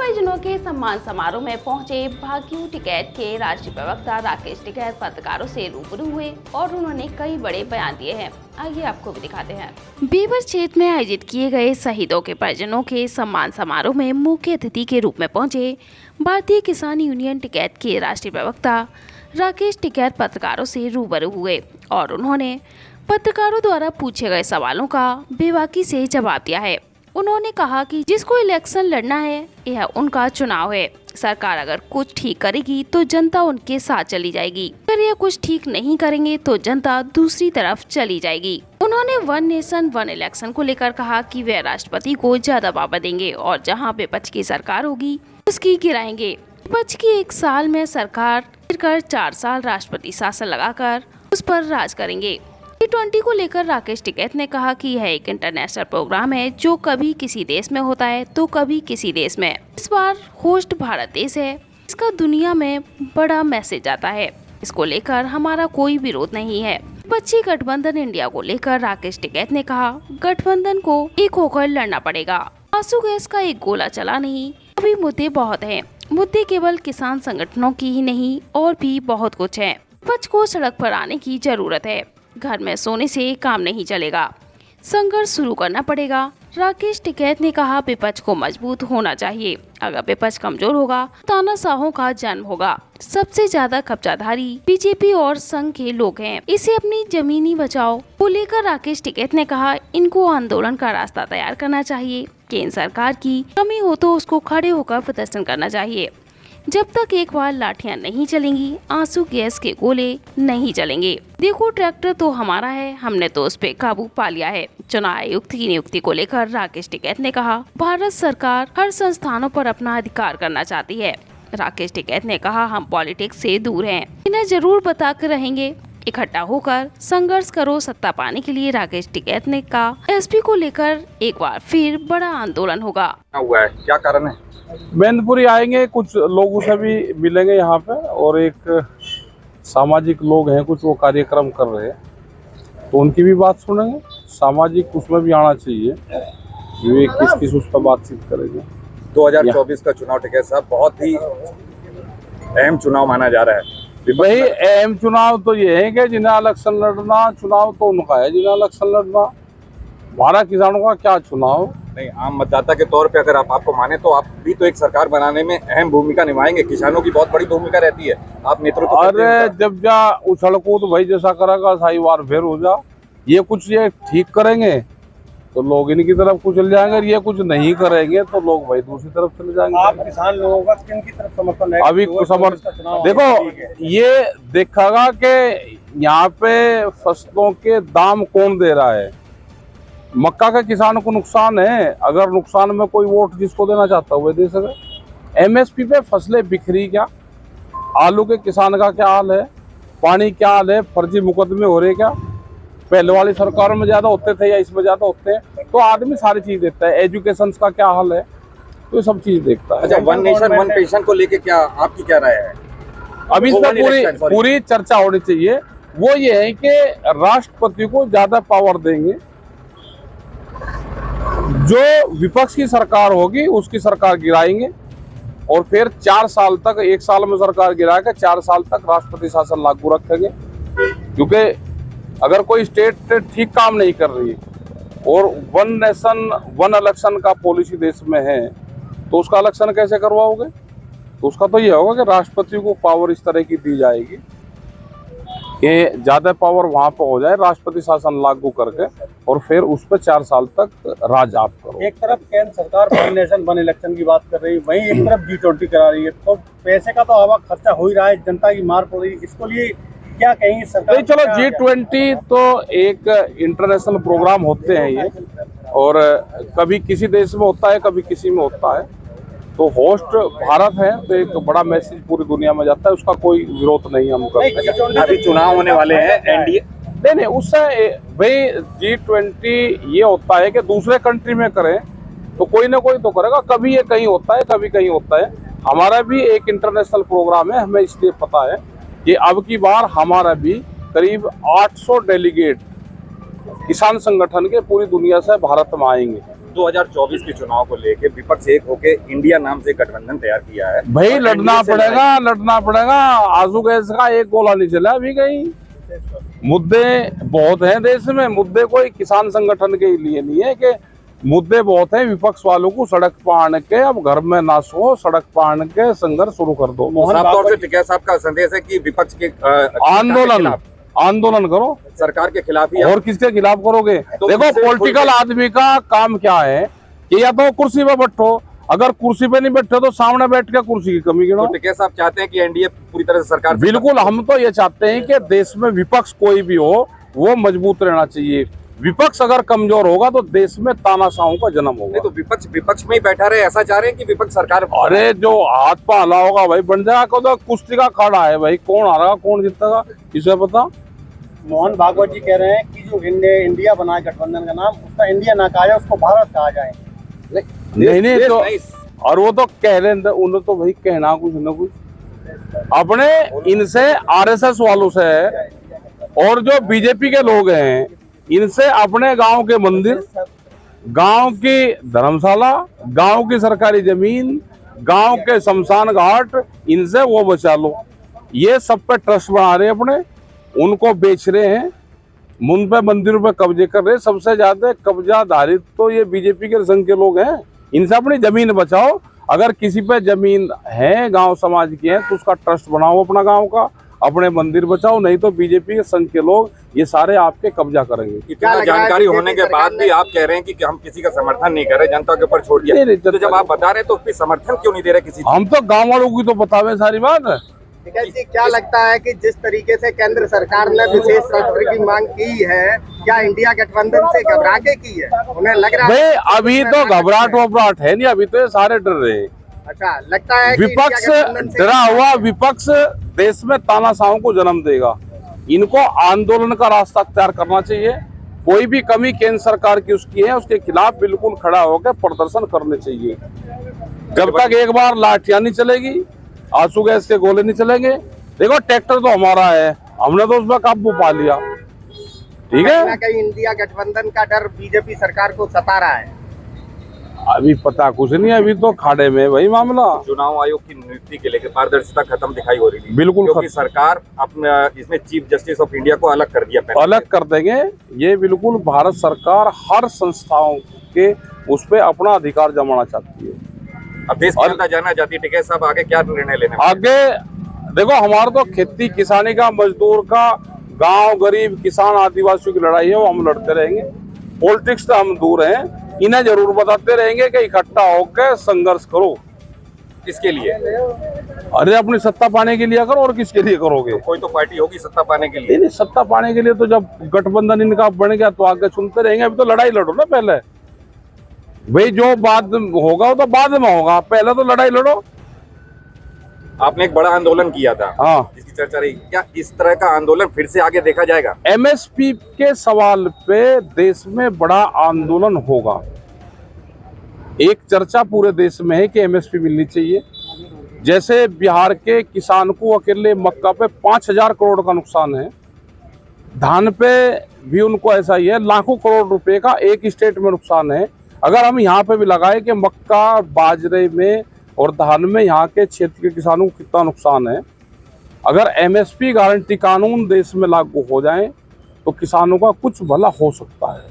परिजनों के सम्मान समारोह में पहुंचे भाकियू टिकैत के राष्ट्रीय प्रवक्ता राकेश टिकैत पत्रकारों से रूबरू हुए और उन्होंने कई बड़े बयान दिए हैं। आइए आपको भी दिखाते हैं। बेवर क्षेत्र में आयोजित किए गए शहीदों के परिजनों के सम्मान समारोह में मुख्य अतिथि के रूप में पहुंचे भारतीय किसान यूनियन टिकैत के राष्ट्रीय प्रवक्ता राकेश टिकैत पत्रकारों से रूबरू हुए और उन्होंने पत्रकारों द्वारा पूछे गए सवालों का बेबाकी से जवाब दिया है। उन्होंने कहा कि जिसको इलेक्शन लड़ना है यह उनका चुनाव है। सरकार अगर कुछ ठीक करेगी तो जनता उनके साथ चली जाएगी, अगर यह कुछ ठीक नहीं करेंगे तो जनता दूसरी तरफ चली जाएगी। उन्होंने वन नेशन वन इलेक्शन को लेकर कहा कि वे राष्ट्रपति को ज्यादा पावर देंगे और जहां विपक्ष की सरकार होगी उसकी गिराएंगे। विपक्ष की 1 साल में सरकार गिरकर 4 साल राष्ट्रपति शासन लगाकर उस पर राज करेंगे। G20 को लेकर राकेश टिकैत ने कहा कि यह एक इंटरनेशनल प्रोग्राम है जो कभी किसी देश में होता है तो कभी किसी देश में। इस बार होस्ट भारत देश है, इसका दुनिया में बड़ा मैसेज आता है। इसको लेकर हमारा कोई विरोध नहीं है। विपक्षी गठबंधन इंडिया को लेकर राकेश टिकैत ने कहा गठबंधन को एक होकर लड़ना पड़ेगा। आंसू गैस का एक गोला चला नहीं, अभी मुद्दे बहुत हैं। मुद्दे केवल किसान संगठनों की ही नहीं और भी बहुत कुछ है। विपक्ष को सड़क पर आने की जरूरत है। घर में सोने से काम नहीं चलेगा, संघर्ष शुरू करना पड़ेगा। राकेश टिकैत ने कहा विपक्ष को मजबूत होना चाहिए। अगर विपक्ष कमजोर होगा तानाशाहों का जन्म होगा। सबसे ज्यादा कब्जाधारी बीजेपी और संघ के लोग हैं। इसे अपनी जमीनी बचाओ को लेकर राकेश टिकैत ने कहा इनको आंदोलन का रास्ता तैयार करना चाहिए। केंद्र सरकार की कमी हो तो उसको खड़े होकर प्रदर्शन करना चाहिए। जब तक एक बार लाठियां नहीं चलेंगी आंसू गैस के गोले नहीं चलेंगे। देखो ट्रैक्टर तो हमारा है, हमने तो उस पे काबू पा लिया है। चुनाव आयुक्त की नियुक्ति को लेकर राकेश टिकैत ने कहा भारत सरकार हर संस्थानों पर अपना अधिकार करना चाहती है। राकेश टिकैत ने कहा हम पॉलिटिक्स से दूर हैं, इन्हें जरूर बता कर रहेंगे। इकट्ठा होकर संघर्ष करो सत्ता पाने के लिए। राकेश टिकैत ने कहा एसपी को लेकर एक बार फिर बड़ा आंदोलन होगा। हुआ है, क्या कारण है? मैनपुरी आएंगे, कुछ लोगों से भी मिलेंगे यहाँ पे और एक सामाजिक लोग हैं कुछ वो कार्यक्रम कर रहे हैं तो उनकी भी बात सुनेंगे। सामाजिक उसमें भी आना चाहिए, वे किस उस पर बातचीत करेंगे। 2024 का चुनाव टिकैत साहब बहुत ही अहम चुनाव माना जा रहा है। भाई अहम चुनाव तो ये है कि जिन्हें इलेक्शन लड़ना, चुनाव तो उनका है जिन्हें इलेक्शन लड़ना। हमारा किसानों का क्या चुनाव? नहीं, आम मतदाता के तौर पे अगर आप आपको माने तो आप भी तो एक सरकार बनाने में अहम भूमिका निभाएंगे। किसानों की बहुत बड़ी भूमिका रहती है, आप नेतृत्व करते हैं। अरे जब जा उछल कूद भाई जैसा करेगा साई बार फिर हो जा। ये कुछ ये ठीक करेंगे तो लोग इनकी तरफ कुछ चले जाएंगे, ये कुछ नहीं करेंगे तो लोग भाई दूसरी तरफ चले जाएंगे। आप किसान लोगों का किन की तरफ समर्थन है? अभी समर्थन देखो, ये देखेगा कि यहाँ पे फसलों के दाम कौन दे रहा है। मक्का का किसान को नुकसान है, अगर नुकसान में कोई वोट जिसको देना चाहता है वह दे सके। एमएसपी पे फसलें बिखरी क्या, आलू के किसान का क्या हाल है, पानी क्या हाल है, फर्जी मुकदमे हो रहे क्या, पहले वाली सरकारों में ज्यादा होते थे या इसमें ज्यादा होते हैं। तो आदमी सारी चीज देखता है। एजुकेशन का क्या हाल है तो ये सब चीज देखता है। अच्छा, वन नेशन वन पेंशन को लेके क्या आपकी क्या राय है? अभी इसमें पूरी चर्चा होनी चाहिए। वो ये है कि राष्ट्रपति को ज्यादा पावर देंगे, जो विपक्ष की सरकार होगी उसकी सरकार गिराएंगे और फिर 4 साल तक, 1 साल में सरकार गिराकर 4 साल तक राष्ट्रपति शासन लागू रखेंगे। क्योंकि अगर कोई स्टेट ठीक काम नहीं कर रही और वन नेशन वन इलेक्शन का पॉलिसी देश में है तो उसका इलेक्शन कैसे करवाओगे? तो उसका तो ये होगा कि राष्ट्रपति को पावर इस तरह की दी जाएगी कि ज्यादा पावर वहां पर हो जाए, राष्ट्रपति शासन लागू करके और फिर उस पर 4 साल तक राज आप करो। एक तरफ केंद्र सरकार वन नेशन वन इलेक्शन की बात कर रही है, वहीं एक तरफ G20 करा रही है, तो पैसे का तो हवा खर्चा हो ही रहा है, जनता की मार पड़ रही है। इसको लिए क्या कहेंगे सरकार? नहीं चलो, G20 तो एक इंटरनेशनल प्रोग्राम होते हैं ये, और कभी किसी देश में होता है कभी किसी में होता है। तो होस्ट भारत है तो एक बड़ा मैसेज पूरी दुनिया में जाता है, उसका कोई विरोध नहीं हम करते। अभी चुनाव होने वाले हैं, एनडीए नहीं उससे भाई G20 ये होता है कि दूसरे कंट्री में करें तो कोई ना कोई तो करेगा, कभी ये कहीं होता है कभी कहीं होता है। हमारा भी एक इंटरनेशनल प्रोग्राम है, हमें इसलिए पता है कि अब की बार हमारा भी करीब 800 डेलीगेट किसान संगठन के पूरी दुनिया से भारत में आएंगे। 2024 के चुनाव को लेके विपक्ष एक होके इंडिया नाम से गठबंधन तैयार किया है। भाई और लड़ना NDA से पड़ेगा। आंसू गैस का एक गोला नहीं चला अभी कहीं। मुद्दे बहुत हैं देश में। मुद्दे कोई किसान संगठन के लिए नहीं है कि मुद्दे बहुत हैं। विपक्ष वालों को सड़क पर आने के, अब घर में ना सो, सड़क पर आने के संघर्ष शुरू कर दो। साफ तौर से टिकैत साहब का संदेश है कि विपक्ष के आंदोलन करो, सरकार के खिलाफ ही। और किसके खिलाफ करोगे? तो देखो पॉलिटिकल आदमी का काम क्या है कि या तो कुर्सी पे बैठो, अगर कुर्सी पे नहीं बैठे तो सामने बैठ के कुर्सी की कमी गिनो। तो टिकैत साहब चाहते हैं कि एनडीए पूरी तरह से सरकार। बिल्कुल, हम तो ये चाहते हैं कि देश में विपक्ष कोई भी हो वो मजबूत रहना चाहिए। विपक्ष अगर कमजोर होगा तो देश में तानाशाहों का जन्म होगा। तो विपक्ष में ही बैठा रहे, ऐसा चाह रहे हैं कि विपक्ष सरकार। अरे जो हाथ पा हला होगा भाई बन जाएगा। तो कुश्ती का खड़ा है भाई, कौन हारेगा कौन जीतेगा किसे पता। मोहन भागवत जी कह रहे हैं कि जो इंडिया बना है गठबंधन का नाम, उसका इंडिया ना कहा जाए, उसको भारत कहा जाए। नहीं तो और वो तो कह रहे हैं, उन्हें तो भाई कहना कुछ न कुछ अपने इनसे आरएसएस वालों से और जो बीजेपी के लोग हैं इनसे अपने गांव के मंदिर, गांव की धर्मशाला, गांव की सरकारी जमीन, गांव के शमशान घाट, इनसे वो बचा लो। ये सब पे ट्रस्ट बना रहे हैं अपने, उनको बेच रहे हैं, उन पे मंदिरों पे कब्जे कर रहे हैं। सबसे ज्यादा कब्जाधारित तो ये बीजेपी के संघ के लोग हैं। इनसे अपनी जमीन बचाओ। अगर किसी पे जमीन है गांव समाज की है तो उसका ट्रस्ट बनाओ अपना गांव का, अपने मंदिर बचाओ। नहीं तो बीजेपी के संघ के लोग ये सारे आपके कब्जा करेंगे। इतना जानकारी होने के बाद भी आप कह रहे हैं कि हम किसी का समर्थन नहीं कर रहे, जनता के ऊपर छोड़ दिया। तो जब आप बता रहे हैं तो फिर समर्थन क्यों नहीं दे रहे किसी? हम तो गाँव वालों की तो बतावे सारी बात है। जी, क्या लगता है कि जिस तरीके से केंद्र सरकार ने विशेष सत्र की मांग की है, क्या इंडिया गठबंधन से घबरा के की है? उन्हें लग रहा है अभी तो घबराहट है नहीं, अभी तो ये सारे डर रहे हैं। अच्छा, लगता है विपक्ष डरा हुआ विपक्ष देश में तानाशाहों को जन्म देगा। इनको आंदोलन का रास्ता अख्तियार करना चाहिए। कोई भी कमी केंद्र सरकार की उसकी है, उसके खिलाफ बिल्कुल खड़ा होकर प्रदर्शन करने चाहिए। जब तक एक बार लाठियां नहीं चलेगी, आंसू गैस के गोले नहीं चलेंगे। देखो ट्रैक्टर तो हमारा है, हमने तो उसमें काबू पा लिया। ठीक है, कहीं इंडिया गठबंधन का डर बीजेपी सरकार को सता रहा है। अभी पता कुछ नहीं, अभी तो खाड़े में वही मामला। चुनाव आयोग की नियुक्ति के लेकर पारदर्शिता खत्म दिखाई हो रही थी। बिल्कुल, क्योंकि सरकार अपने इसमें चीफ जस्टिस ऑफ इंडिया को अलग कर दिया। अलग कर देंगे ये बिल्कुल। भारत सरकार हर संस्थाओं के उस पर अपना अधिकार जमाना चाहती है। अब देश की जनता जानना चाहती है टिकैत साहब आगे क्या निर्णय लेने। आगे देखो, हमारा तो खेती किसानी का, मजदूर का, गांव गरीब किसान आदिवासियों की लड़ाई है, वो हम लड़ते रहेंगे। पॉलिटिक्स से हम दूर हैं। इन्हें जरूर बताते रहेंगे कि इकट्ठा होकर संघर्ष करो। किसके लिए? अरे अपनी सत्ता पाने के लिए करो, और किसके लिए करोगे? तो कोई तो पार्टी होगी सत्ता पाने के लिए। नहीं, सत्ता पाने के लिए तो जब गठबंधन इनका बन गया तो आगे सुनते रहेंगे। अभी तो लड़ाई लड़ो ना पहले भाई, जो बाद होगा वो तो बाद में होगा, पहले तो लड़ाई लड़ो। आपने एक बड़ा आंदोलन किया था, हाँ, जिसकी चर्चा रही। क्या इस तरह का आंदोलन फिर से आगे देखा जाएगा? एमएसपी के सवाल पे देश में बड़ा आंदोलन होगा। एक चर्चा पूरे देश में है कि एमएसपी मिलनी चाहिए। जैसे बिहार के किसान को अकेले मक्का पे 5,000 करोड़ का नुकसान है, धान पे भी उनको ऐसा ही है, लाखों करोड़ रुपए का एक स्टेट में नुकसान है। अगर हम यहाँ पे भी लगाए कि मक्का, बाजरे में और धान में यहाँ के क्षेत्र के किसानों को कितना नुकसान है, अगर एमएसपी गारंटी कानून देश में लागू हो जाए तो किसानों का कुछ भला हो सकता है।